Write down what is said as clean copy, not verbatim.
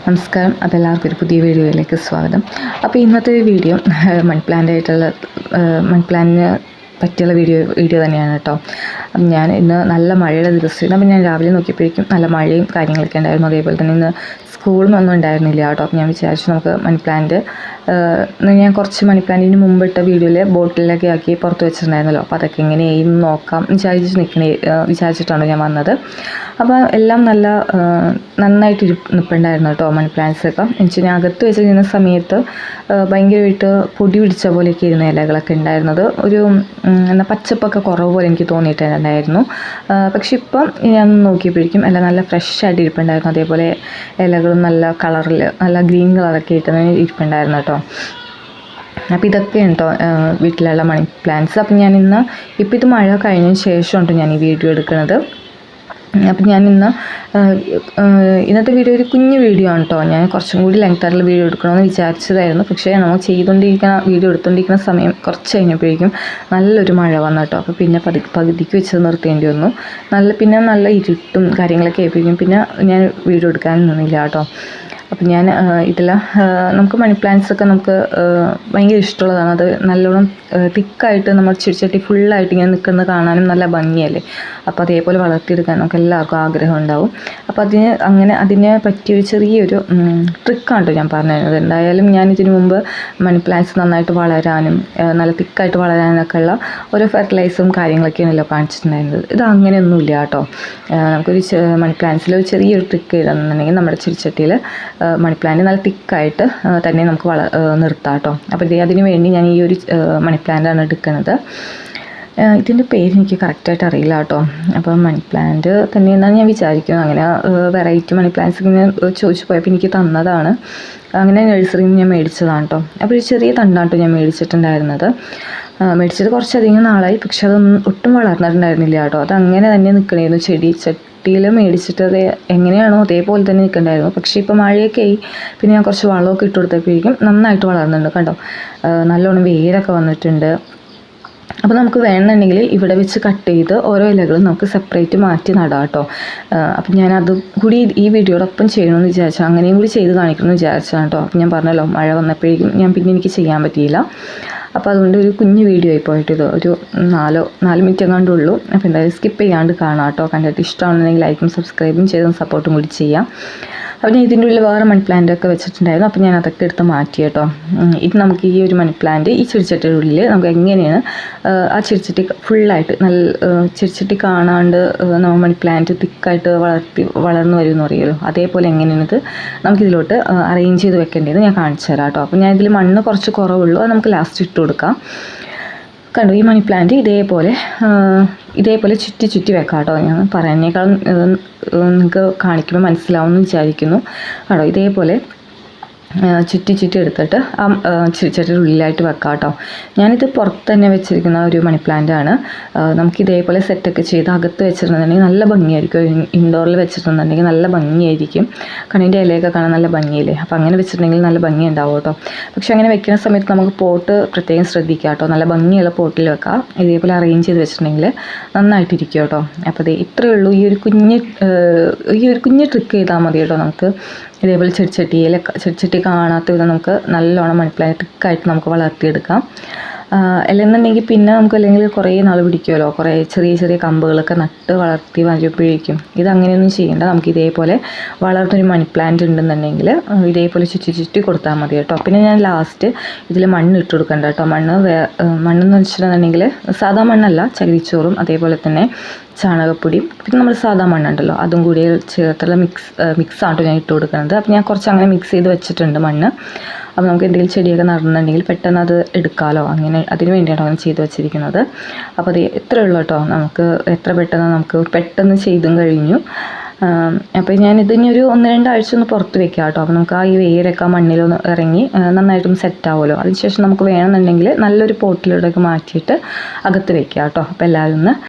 നമസ്കാരം. അപ്പോൾ എല്ലാവർക്കും ഒരു പുതിയ വീഡിയോയിലേക്ക് സ്വാഗതം. അപ്പോൾ ഇന്നത്തെ വീഡിയോ മണി പ്ലാന്റിന് പറ്റിയുള്ള വീഡിയോ തന്നെയാണ് കേട്ടോ. അപ്പം ഞാൻ ഇന്ന് നല്ല മഴയുടെ ദിവസമായിരുന്നു. അപ്പം ഞാൻ രാവിലെ നോക്കിയപ്പോഴേക്കും നല്ല മഴയും കാര്യങ്ങളൊക്കെ ഉണ്ടായിരുന്നു. അതേപോലെ തന്നെ ഇന്ന് സ്കൂളും ഒന്നും ഉണ്ടായിരുന്നില്ല കേട്ടോ. അപ്പം ഞാൻ വിചാരിച്ചു നമുക്ക് മണി പ്ലാന്റ് ഞാൻ കുറച്ച് മണി പ്ലാന്റിന് മുമ്പിട്ട വീഡിയോയിൽ ബോട്ടിലൊക്കെ ആക്കി പുറത്ത് വെച്ചിട്ടുണ്ടായിരുന്നല്ലോ. അപ്പോൾ അതൊക്കെ എങ്ങനെയായി നോക്കാം വിചാരിച്ചിട്ടാണ് ഞാൻ വന്നത്. അപ്പോൾ എല്ലാം നന്നായിട്ട് നിൽപ്പുണ്ടായിരുന്നു കേട്ടോ മണി പ്ലാന്റ്സൊക്കെ. എന്നുവെച്ചാൽ ഞാൻ അകത്ത് വെച്ചിരുന്ന സമയത്ത് ഭയങ്കരമായിട്ട് പൊടി പിടിച്ച പോലെയൊക്കെ ഇരുന്ന ഇലകളൊക്കെ ഉണ്ടായിരുന്നത്. ഒരു പച്ചപ്പൊക്കെ കുറവ് പോലെ എനിക്ക് തോന്നിയിട്ടുണ്ടായിരുന്നു. പക്ഷെ ഇപ്പം ഞാൻ നോക്കിയപ്പോഴേക്കും എല്ലാം നല്ല ഫ്രഷ് ആയിട്ട് ഇരിപ്പുണ്ടായിരുന്നു. അതേപോലെ ഇലകളും നല്ല കളറിൽ നല്ല ഗ്രീൻ കളറൊക്കെ ഇട്ട് ഇരിപ്പുണ്ടായിരുന്നു കേട്ടോ. അപ്പോൾ ഇതൊക്കെയാണ് കേട്ടോ വീട്ടിലുള്ള മണി പ്ലാന്റ്സ്. അപ്പം ഞാനിന്ന് ഇപ്പോൾ ഇത് മഴ കഴിഞ്ഞതിന് ശേഷമാണ് ഞാൻ ഈ വീഡിയോ എടുക്കുന്നത്. അപ്പം ഞാൻ ഇന്നത്തെ വീഡിയോ ഒരു കുഞ്ഞു വീഡിയോ ആണ് കേട്ടോ. ഞാൻ കുറച്ചും കൂടി ലെങ്തായിട്ടുള്ള വീഡിയോ എടുക്കണമെന്ന് വിചാരിച്ചതായിരുന്നു. പക്ഷേ നമ്മൾ വീഡിയോ എടുത്തുകൊണ്ടിരിക്കുന്ന സമയം കുറച്ച് കഴിഞ്ഞപ്പോഴേക്കും നല്ലൊരു മഴ വന്നു കേട്ടോ. അപ്പോൾ പിന്നെ പകുതിക്ക് വെച്ച് നിർത്തേണ്ടി വന്നു. നല്ല ഇരുട്ടും കാര്യങ്ങളൊക്കെ ആയിപ്പോഴേക്കും പിന്നെ ഞാൻ വീഡിയോ എടുക്കാൻ നിന്നില്ല കേട്ടോ. അപ്പം ഞാൻ നമുക്ക് മണി പ്ലാന്റ്സൊക്കെ നമുക്ക് ഭയങ്കര ഇഷ്ടമുള്ളതാണ്. അത് നല്ലോണം തിക്കായിട്ട് നമ്മൾ ചെടിച്ചട്ടി ഫുള്ളായിട്ട് ഇങ്ങനെ നിൽക്കുന്നത് കാണാനും നല്ല ഭംഗിയല്ലേ. അപ്പോൾ അതേപോലെ വളർത്തിയെടുക്കാൻ നമുക്ക് എല്ലാവർക്കും ആഗ്രഹം ഉണ്ടാവും. അപ്പോൾ അതിനെ പറ്റിയൊരു ചെറിയൊരു ട്രിക്കാണ് കേട്ടോ ഞാൻ പറഞ്ഞത്. എന്തായാലും ഞാൻ ഇതിനു മുമ്പ് മണി പ്ലാന്റ്സ് നന്നായിട്ട് വളരാനും നല്ല തിക്കായിട്ട് വളരാനൊക്കെ ഉള്ള ഓരോ ഫെർട്ടിലൈസറും കാര്യങ്ങളൊക്കെയാണല്ലോ കാണിച്ചിട്ടുണ്ടായിരുന്നത്. ഇത് അങ്ങനെയൊന്നുമില്ല കേട്ടോ. നമുക്കൊരു മണി പ്ലാന്റ്സിൽ ഒരു ചെറിയൊരു ട്രിക്ക് ഇടുന്നുണ്ടെങ്കിൽ നമ്മുടെ ചെടിച്ചട്ടിയിൽ മണി പ്ലാന്റ് നല്ല തിക്കായിട്ട് തന്നെ നമുക്ക് നിർത്താം കേട്ടോ. അപ്പോൾ അതിന് വേണ്ടി ഞാൻ ഈ ഒരു മണി പ്ലാന്റാണ് എടുക്കുന്നത്. ഇതിൻ്റെ പേര് എനിക്ക് കറക്റ്റായിട്ട് അറിയില്ല കേട്ടോ. അപ്പം മണി പ്ലാന്റ് തന്നെ എന്നാണ് ഞാൻ വിചാരിക്കുന്നത്. അങ്ങനെ വെറൈറ്റി മണി പ്ലാന്റ്സ് ഇങ്ങനെ ചോദിച്ചു പോയപ്പോൾ എനിക്ക് തന്നതാണ്. അങ്ങനെ നഴ്സറിയിൽ നിന്ന് ഞാൻ മേടിച്ചതാണ് കേട്ടോ. അപ്പോൾ ഒരു ചെറിയ തണ്ടാണ് കേട്ടോ ഞാൻ മേടിച്ചിട്ട് കുറച്ചധികം നാളായി. പക്ഷെ അതൊന്നും ഒട്ടും വളർന്നിട്ടുണ്ടായിരുന്നില്ല കേട്ടോ. അത് അങ്ങനെ തന്നെ നിൽക്കണമായിരുന്നു. ചട്ടിയിൽ മേടിച്ചിട്ട് അത് എങ്ങനെയാണോ അതേപോലെ തന്നെ നിൽക്കണ്ടായിരുന്നു. പക്ഷേ ഇപ്പോൾ മഴയൊക്കെ ആയി പിന്നെ ഞാൻ കുറച്ച് വളമൊക്കെ ഇട്ട് കൊടുത്തപ്പോഴേക്കും നന്നായിട്ട് വളർന്നിട്ടുണ്ട് കണ്ടോ. നല്ലോണം വേരൊക്കെ വന്നിട്ടുണ്ട്. അപ്പോൾ നമുക്ക് വേണമെന്നുണ്ടെങ്കിൽ ഇവിടെ വെച്ച് കട്ട് ചെയ്ത് ഓരോ ഇലകളും നമുക്ക് സെപ്പറേറ്റ് മാറ്റി നടാം കേട്ടോ. അപ്പം ഞാൻ അതും കൂടി ഈ വീഡിയോടൊപ്പം ചെയ്യണമെന്ന് വിചാരിച്ചു. അങ്ങനെയും കൂടി ചെയ്ത് കാണിക്കണമെന്ന് വിചാരിച്ചതാണ് കേട്ടോ. അപ്പം ഞാൻ പറഞ്ഞല്ലോ മഴ വന്നപ്പോഴേക്കും എനിക്ക് ചെയ്യാൻ പറ്റിയില്ല. അപ്പോൾ അതുകൊണ്ട് ഒരു കുഞ്ഞു വീഡിയോ ആയി പോയിട്ട് ഇത് ഒരു 4 മിനിറ്റ് എങ്ങാണ്ടേ ഉള്ളൂ. അപ്പോൾ എന്തായാലും സ്കിപ്പ് ചെയ്യാണ്ട് കാണാം കേട്ടോ. കണ്ടിട്ട് ഇഷ്ടമാണെന്നുണ്ടെങ്കിൽ ലൈക്കും സബ്സ്ക്രൈബും ചെയ്തും സപ്പോർട്ടും കൂടി ചെയ്യാം. അപ്പോൾ ഞാൻ ഇതിൻ്റെ ഉള്ളിൽ വേറെ മണി പ്ലാന്റൊക്കെ വെച്ചിട്ടുണ്ടായിരുന്നു. അപ്പോൾ ഞാൻ അതൊക്കെ എടുത്ത് മാറ്റി കേട്ടോ. ഇത് നമുക്ക് ഈ ഒരു മണി പ്ലാന്റ് ഈ ചെടിച്ചട്ടിയുടെ ഉള്ളിൽ നമുക്ക് എങ്ങനെയാണ് ആ ചെടിച്ചട്ടി ഫുള്ളായിട്ട് ചെടിച്ചട്ടി കാണാണ്ട് നമ്മൾ മണി പ്ലാന്റ് തിക്കായിട്ട് വളർന്നു വരുമെന്ന് പറയുമല്ലോ. അതേപോലെ എങ്ങനെയാണ് ഇത് നമുക്കിതിലോട്ട് അറേഞ്ച് ചെയ്ത് വെക്കേണ്ടത് ഞാൻ കാണിച്ചു തരാം കേട്ടോ. അപ്പോൾ ഞാൻ ഇതിൽ മണ്ണ് കുറച്ച് കുറവുള്ളൂ. അത് നമുക്ക് ലാസ്റ്റ് ഇട്ട് കൊടുക്കാം. കണ്ടു ഈ മണി പ്ലാന്റ് ഇതേപോലെ ചുറ്റി വെക്കാം കേട്ടോ. ഞാൻ പറയുന്നേക്കാളും നിങ്ങൾക്ക് കാണിക്കുമ്പോൾ മനസ്സിലാവുമെന്ന് വിചാരിക്കുന്നു. കണ്ടോ ഇതേപോലെ ചുറ്റി എടുത്തിട്ട് ആ ചെടിച്ചട്ടിയുടെ ഉള്ളിലായിട്ട് വെക്കാം കേട്ടോ. ഞാനിത് പുറത്ത് തന്നെ വെച്ചിരിക്കുന്ന ഒരു മണി പ്ലാന്റാണ്. നമുക്ക് ഇതേപോലെ സെറ്റൊക്കെ ചെയ്ത് അകത്ത് വെച്ചിട്ടുണ്ടെന്നുണ്ടെങ്കിൽ നല്ല ഭംഗിയായിരിക്കും. ഇൻഡോറിൽ വെച്ചിട്ടുണ്ടെന്നുണ്ടെങ്കിൽ നല്ല ഭംഗിയായിരിക്കും. കണ്ണിൻ്റെ ഇലയൊക്കെ കാണാൻ നല്ല ഭംഗിയില്ലേ. അപ്പോൾ അങ്ങനെ വെച്ചിട്ടുണ്ടെങ്കിൽ നല്ല ഭംഗി ഉണ്ടാവും കേട്ടോ. പക്ഷെ അങ്ങനെ വെക്കുന്ന സമയത്ത് നമുക്ക് പോട്ട് പ്രത്യേകം ശ്രദ്ധിക്കുക കേട്ടോ. നല്ല ഭംഗിയുള്ള പോട്ടിൽ വെക്കാം. ഇതേപോലെ അറേഞ്ച് ചെയ്ത് വെച്ചിട്ടുണ്ടെങ്കിൽ നന്നായിട്ടിരിക്കും കേട്ടോ. അപ്പോൾ ഇത്രയേ ഉള്ളൂ. ഈ ഒരു കുഞ്ഞ് ട്രിക്ക് ചെയ്താൽ മതി കേട്ടോ. നമുക്ക് ഇതേപോലെ ചെടിച്ചട്ടി കാണാത്ത വിധം നമുക്ക് നല്ലോണം മണി പ്ലാന്റ് തിക്കായിട്ട് നമുക്ക് വളർത്തിയെടുക്കാം. അല്ലെന്നുണ്ടെങ്കിൽ പിന്നെ നമുക്ക് അല്ലെങ്കിൽ കുറേ നാൾ പിടിക്കുമല്ലോ. കുറേ ചെറിയ കമ്പുകളൊക്കെ നട്ട് വളർത്തി വരുമ്പോഴേക്കും ഇതങ്ങനെയൊന്നും ചെയ്യേണ്ട. നമുക്ക് ഇതേപോലെ വളർന്നൊരു മണി പ്ലാന്റ് ഉണ്ടെന്നുണ്ടെങ്കിൽ ഇതേപോലെ ചുറ്റി കൊടുത്താൽ മതി കേട്ടോ. പിന്നെ ഞാൻ ലാസ്റ്റ് ഇതിൽ മണ്ണ് ഇട്ട് കൊടുക്കണ്ട കേട്ടോ. മണ്ണെന്ന് വെച്ചിട്ടുണ്ടെന്നുണ്ടെങ്കിൽ സാധാ മണ്ണല്ല, ചകിരിച്ചോറും അതേപോലെ തന്നെ ചാണകപ്പൊടി പിന്നെ നമ്മൾ സാധാ മണ്ണുണ്ടല്ലോ അതും കൂടി ചേർത്തുള്ള മിക്സാണ് ഞാൻ ഇട്ട് കൊടുക്കുന്നത്. അപ്പോൾ ഞാൻ കുറച്ച് അങ്ങനെ മിക്സ് ചെയ്ത് വെച്ചിട്ടുണ്ട് മണ്ണ്. അപ്പോൾ നമുക്ക് എന്തെങ്കിലും ചെടിയൊക്കെ നടന്നുണ്ടെങ്കിൽ പെട്ടെന്ന് അത് എടുക്കാമല്ലോ. അതിന് വേണ്ടിയാണ് അങ്ങനെ ചെയ്ത് വെച്ചിരിക്കുന്നത്. അപ്പോൾ അത് ഇത്രയേ ഉള്ളൂ കേട്ടോ. നമുക്ക് എത്ര പെട്ടെന്ന് ചെയ്തും കഴിഞ്ഞു. അപ്പോൾ ഞാനിതിനി ഒരു 1-2 ആഴ്ച ഒന്ന് പുറത്ത് വെക്കാം കേട്ടോ. അപ്പോൾ നമുക്ക് ഈ വേരൊക്കെ മണ്ണിലൊന്ന് ഇറങ്ങി നന്നായിട്ടൊന്ന് സെറ്റാവുമല്ലോ. അതിനുശേഷം നമുക്ക് വേണമെന്നുണ്ടെങ്കിൽ നല്ലൊരു പോട്ടിലൂടെയൊക്കെ മാറ്റിയിട്ട് അകത്ത് വെക്കാം കേട്ടോ. അപ്പോൾ എല്ലാവരും ഒന്ന്